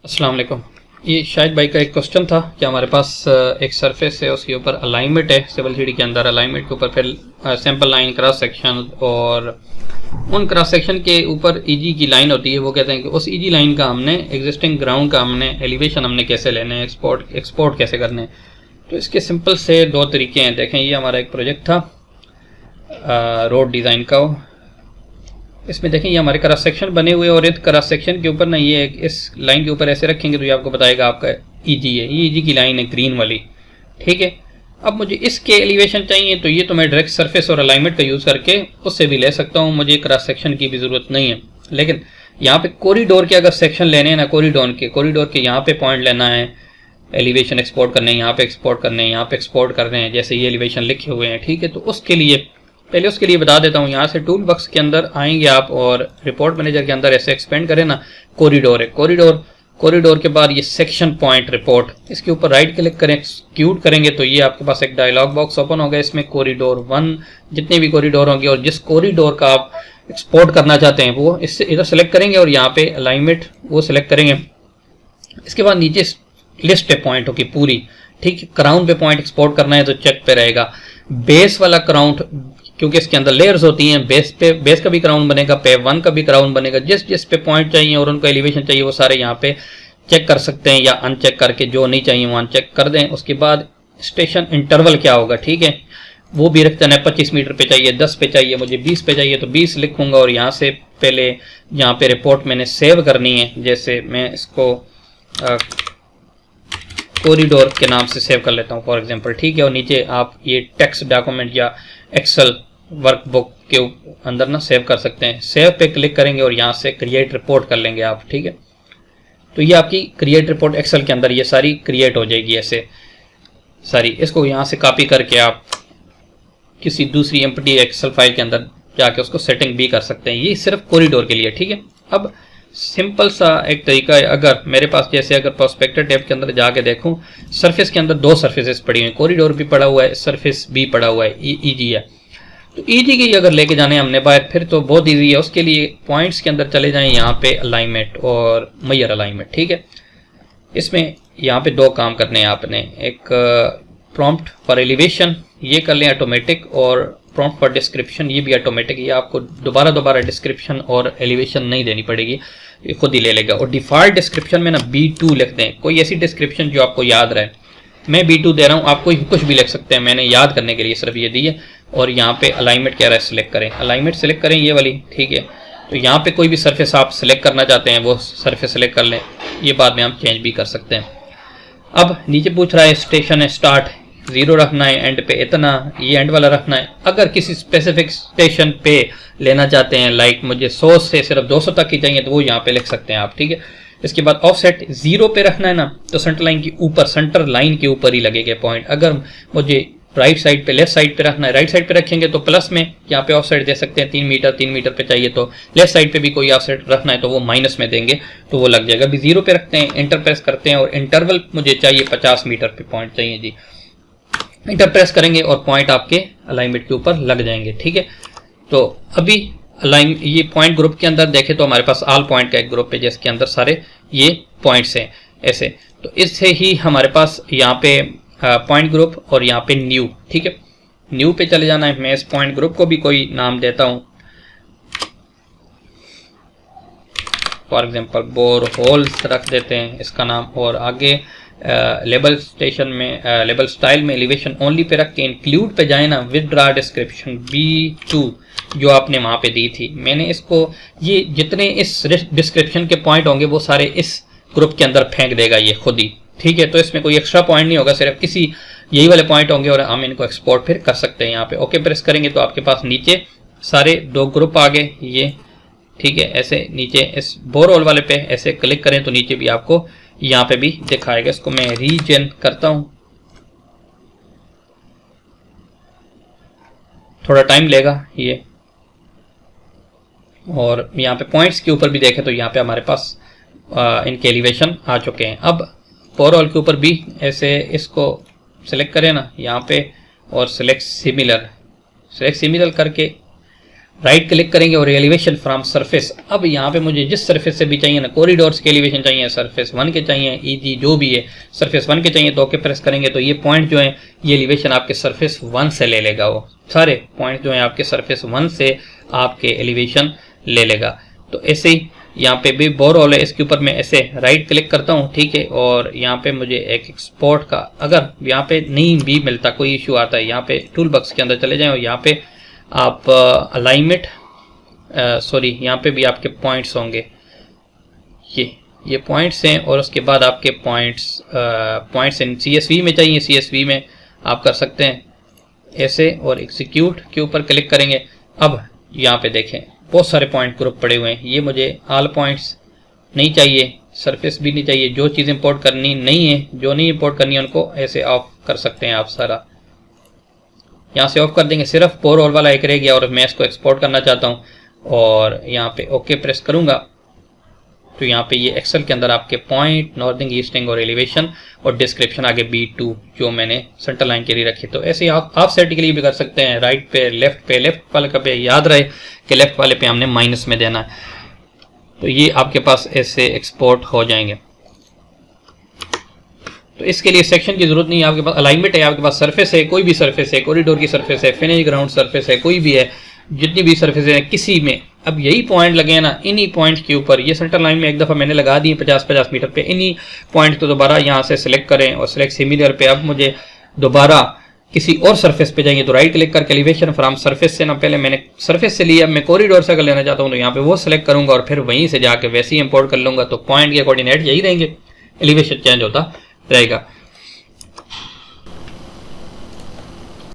अस्सलाम वालेकुम। ये शाहिद भाई का एक क्वेश्चन था कि हमारे पास एक सरफेस है, उसके ऊपर अलाइनमेंट है सिविल 3D के अंदर। अलाइनमेंट के ऊपर फिर सैंपल लाइन, क्रॉस सेक्शन, और उन क्रॉस सेक्शन के ऊपर ईजी की लाइन होती है। वो कहते हैं कि उस ईजी लाइन का हमने एग्जिस्टिंग ग्राउंड का हमने एलिवेशन हमने कैसे लेने हैं, एक्सपोर्ट कैसे करने हैं। तो इसके सिंपल से दो तरीके हैं। देखें, ये हमारा एक प्रोजेक्ट था रोड डिज़ाइन का। इसमें देखें ये हमारे क्रॉस सेक्शन बने हुए, और इस क्रॉस सेक्शन के ऊपर ना ये इस लाइन के ऊपर ऐसे रखेंगे तो ये आपको बताएगा आपका ईजी है। ये ईजी की लाइन है ग्रीन वाली, ठीक है। अब मुझे इसके एलिवेशन चाहिए तो ये तो मैं डायरेक्ट सरफेस और अलाइनमेंट का यूज़ करके उससे भी ले सकता हूँ, मुझे क्रॉस सेक्शन की भी ज़रूरत नहीं है। लेकिन यहाँ पे कॉरिडोर के अगर सेक्शन लेने हैं ना, कॉरिडोर के यहाँ पे पॉइंट लेना है, एलिवेशन एक्सपोर्ट करने हैं, यहाँ पे एक्सपोर्ट करने हैं, यहाँ पे एक्सपोर्ट करने हैं, जैसे ये एलिवेशन लिखे हुए हैं, ठीक है। तो उसके लिए पहले उसके लिए बता देता हूँ। यहाँ से टूल बॉक्स के अंदर आएंगे आप और रिपोर्ट मैनेजर के अंदर ऐसे एक्सपेंड करें ना, कॉरिडोर है, कॉरिडोर के बाद ये सेक्शन पॉइंट रिपोर्ट, इसके ऊपर राइट क्लिक करें, एक्सक्यूट करेंगे तो ये आपके पास एक डायलॉग बॉक्स ओपन होगा। इसमें कॉरिडोर 1 जितने भी कॉरिडोर होंगे और जिस कॉरिडोर का आप एक्सपोर्ट करना चाहते हैं वो इससे इधर सेलेक्ट करेंगे और यहाँ पे अलाइनमेंट वो सिलेक्ट करेंगे। इसके बाद नीचे लिस्ट है पॉइंट होगी पूरी, ठीक है। क्राउन पे पॉइंट एक्सपोर्ट करना है तो चेक पे रहेगा। बेस वाला क्राउन, क्योंकि इसके अंदर लेयर्स होती हैं, बेस का भी क्राउन बनेगा, पे 1 का भी क्राउन बनेगा। जिस पे पॉइंट चाहिए और उनको एलिवेशन चाहिए वो सारे यहाँ पे चेक कर सकते हैं, या अनचेक करके जो नहीं चाहिए वो अनचेक कर दें। उसके बाद स्टेशन इंटरवल क्या होगा, ठीक है, वो भी रखते हैं। 25 मीटर पे चाहिए, 10 पे चाहिए, मुझे 20 पे चाहिए तो 20 लिखूंगा। और यहाँ से पहले यहाँ पे रिपोर्ट मैंने सेव करनी है, जैसे मैं इसको कॉरिडोर के नाम से सेव कर लेता हूँ फॉर एग्जांपल, ठीक है। और नीचे आप ये टेक्स्ट डॉक्यूमेंट या एक्सेल वर्कबुक के अंदर ना सेव कर सकते हैं। सेव पे क्लिक करेंगे और यहाँ से क्रिएट रिपोर्ट कर लेंगे आप, ठीक है। तो ये आपकी क्रिएट रिपोर्ट एक्सेल के अंदर ये सारी क्रिएट हो जाएगी ऐसे सारी। इसको यहाँ से कॉपी करके आप किसी दूसरी एम्प्टी एक्सेल फाइल के अंदर जाके उसको सेटिंग भी कर सकते हैं। ये सिर्फ कॉरिडोर के लिए, ठीक है। अब सिंपल सा एक तरीका है, अगर मेरे पास जैसे अगर प्रोस्पेक्टर टैब के अंदर जाके देखूं, सरफेस के अंदर 2 सरफेसेस पड़ी हुई हैं, कॉरिडोर भी पड़ा हुआ है, सरफेस भी पड़ा हुआ है, ईजी है। तो ईजी की अगर लेके जाने हमने बाहर फिर तो बहुत ईजी है। उसके लिए पॉइंट्स के अंदर चले जाएं, यहाँ पे अलाइनमेंट और मैयर अलाइनमेंट, ठीक है। इसमें यहाँ पे 2 काम करने हैं आपने। एक प्रॉम्प्ट फॉर एलिवेशन ये कर लें ऑटोमेटिक, और प्रॉम्प्ट फॉर डिस्क्रिप्शन ये भी ऑटोमेटिक। ये आपको दोबारा डिस्क्रिप्शन और एलिवेशन नहीं देनी पड़ेगी, ये खुद ही ले लेगा। और डिफ़ॉल्ट डिस्क्रिप्शन में ना B2 लिख दें, कोई ऐसी डिस्क्रिप्शन जो आपको याद रहे। मैं B2 दे रहा हूँ, आप कोई कुछ भी लिख सकते हैं, मैंने याद करने के लिए सिर्फ ये दी है। और यहाँ पे अलाइनमेंट कह रहा है सिलेक्ट करें, अलाइनमेंट सिलेक्ट करें ये वाली, ठीक है। तो यहाँ पे कोई भी सरफेस आप सिलेक्ट करना चाहते हैं वो सरफेस सिलेक्ट कर लें, ये बाद में हम चेंज भी कर सकते हैं। अब नीचे पूछ रहा है स्टेशन है स्टार्ट 0 रखना है, एंड पे इतना, ये एंड वाला रखना है। अगर किसी स्पेसिफिक स्टेशन पे लेना चाहते हैं, लाइक मुझे 100 से सिर्फ 200 तक की चाहिए, तो वो यहाँ पे लिख सकते हैं आप, ठीक है। इसके बाद ऑफसेट 0 पे रखना है ना, तो सेंटर लाइन के ऊपर, सेंटर लाइन के ऊपर ही लगेगा पॉइंट। अगर मुझे राइट साइड पे, लेफ्ट साइड पे रखना है, राइट साइड पे रखेंगे तो प्लस में यहाँ पे ऑफसेट दे सकते हैं 3 मीटर पे चाहिए तो। लेफ्ट साइड पे भी कोई ऑफसेट रखना है तो वो माइनस में देंगे तो वो लग जाएगा। अभी 0 पे रखते हैं, इंटर प्रेस करते हैं, और इंटरवल मुझे चाहिए 50 मीटर पे पॉइंट चाहिए जी। इंटर प्रेस करेंगे और पॉइंट आपके अलाइनमेंट के ऊपर लग जाएंगे, ठीक है। तो अभी ये पॉइंट ग्रुप के अंदर देखें तो हमारे पास ऑल पॉइंट का एक ग्रुप है जिसके अंदर सारे ये पॉइंट्स हैं ऐसे। तो इससे ही हमारे पास यहाँ पे पॉइंट ग्रुप और यहाँ पे न्यू, ठीक है। न्यू पे चले जाना है। मैं इस पॉइंट ग्रुप को भी कोई नाम देता हूँ, फॉर एग्जांपल बोर होल्स रख देते हैं इसका नाम। और आगे लेबल स्टेशन में लेबल स्टाइल में एलिवेशन ओनली पे रख के इंक्लूड पे जाए ना, विदड्रॉ डिस्क्रिप्शन B2 जो आपने वहाँ पे दी थी। मैंने इसको, ये जितने इस डिस्क्रिप्शन के पॉइंट होंगे वो सारे इस ग्रुप के अंदर फेंक देगा ये खुद ही, ठीक है। तो इसमें कोई एक्स्ट्रा पॉइंट नहीं होगा, सिर्फ किसी यही वाले पॉइंट होंगे और हम इनको एक्सपोर्ट फिर कर सकते हैं। यहाँ पे ओके प्रेस करेंगे तो आपके पास नीचे सारे 2 ग्रुप आ गए ये, ठीक है। ऐसे नीचे इस बोर होल वाले पे ऐसे क्लिक करें तो नीचे भी आपको यहाँ पे भी दिखाएगा। इसको मैं रीजन करता हूँ, थोड़ा टाइम लेगा ये। और यहाँ पे पॉइंट्स के ऊपर भी देखें तो यहाँ पे हमारे पास इनके एलिवेशन आ चुके हैं। अब बोर होल के ऊपर भी ऐसे इसको सिलेक्ट करें ना यहाँ पे, और सिलेक्ट सिमिलर करके राइट क्लिक करेंगे और एलिवेशन फ्रॉम सरफेस। अब यहाँ पे मुझे जिस सरफेस से भी चाहिए ना, कॉरिडोर्स के एलिवेशन चाहिए, सरफेस 1 के चाहिए, ईजी जो भी है सरफेस 1 के चाहिए, तो ओके प्रेस करेंगे तो ये पॉइंट जो है ये एलिवेशन आपके सरफेस 1 से ले लेगा। वो सारे पॉइंट जो है आपके सरफेस 1 से आपके एलिवेशन ले लेगा। तो ऐसे ही यहाँ पे भी बोर होल है, इसके ऊपर मैं ऐसे राइट क्लिक करता हूँ, ठीक है। और यहाँ पे मुझे एक एक्सपोर्ट का, अगर यहाँ पे नहीं भी मिलता, कोई इशू आता है, यहाँ पे टूल बॉक्स के अंदर चले जाएं और यहाँ पे आप अलाइनमेंट यहाँ पे भी आपके पॉइंट्स होंगे, ये पॉइंट्स हैं। और उसके बाद आपके पॉइंट्स इन CSV में चाहिए, CSV में आप कर सकते हैं ऐसे, और एग्जीक्यूट के ऊपर क्लिक करेंगे। अब यहाँ पे देखें बहुत सारे पॉइंट ग्रुप पड़े हुए हैं, ये मुझे ऑल पॉइंट्स नहीं चाहिए, सरफेस भी नहीं चाहिए। जो चीज़ इंपोर्ट करनी नहीं है, जो नहीं इंपोर्ट करनी है, उनको ऐसे ऑफ कर सकते हैं आप। सारा यहाँ से ऑफ कर देंगे, सिर्फ बोर होल वाला एक रह गया और मैं इसको एक्सपोर्ट करना चाहता हूँ और यहाँ पे ओके प्रेस करूँगा तो यहाँ पे ये एक्सेल के अंदर आपके पॉइंट, नॉर्थिंग, ईस्टिंग और एलिवेशन और डिस्क्रिप्शन आगे B2 जो मैंने सेंटर लाइन के लिए रखी। तो ऐसे आप सेट के लिए भी कर सकते हैं, राइट पे, लेफ्ट वाले का पे याद रहे कि लेफ्ट वाले पे हमने माइनस में देना है। तो ये आपके पास ऐसे एक्सपोर्ट हो जाएंगे। तो इसके लिए सेक्शन की जरूरत नहीं है, आपके पास अलाइनमेंट है, आपके पास सरफेस है, कोई भी सरफेस है, कॉरिडोर की सरफेस है, फिनिश ग्राउंड सरफेस है, कोई भी है, जितनी भी सरफेस है किसी में। अब यही पॉइंट लगे हैं ना, इन्हीं पॉइंट के ऊपर, ये सेंटर लाइन में एक दफ़ा मैंने लगा दी 50-50 मीटर पे, इन्हीं पॉइंट को दोबारा यहाँ से सिलेक्ट करें और सिलेक्ट सिमिलर पे। अब मुझे दोबारा किसी और सरफेस पे जाएंगे तो राइट क्लिक करके एलिवेशन फ्रॉम सरफेस से, ना पहले मैंने सरफेस से लिया, मैं कॉरिडोर से अगर लेना चाहता हूँ तो यहाँ पे वो सिलेक्ट करूँगा और फिर वहीं से जाके वैसे ही इंपोर्ट कर लूँगा। तो पॉइंट के कोऑर्डिनेट यही रहेंगे, एलिवेशन चेंज होता रहेगा।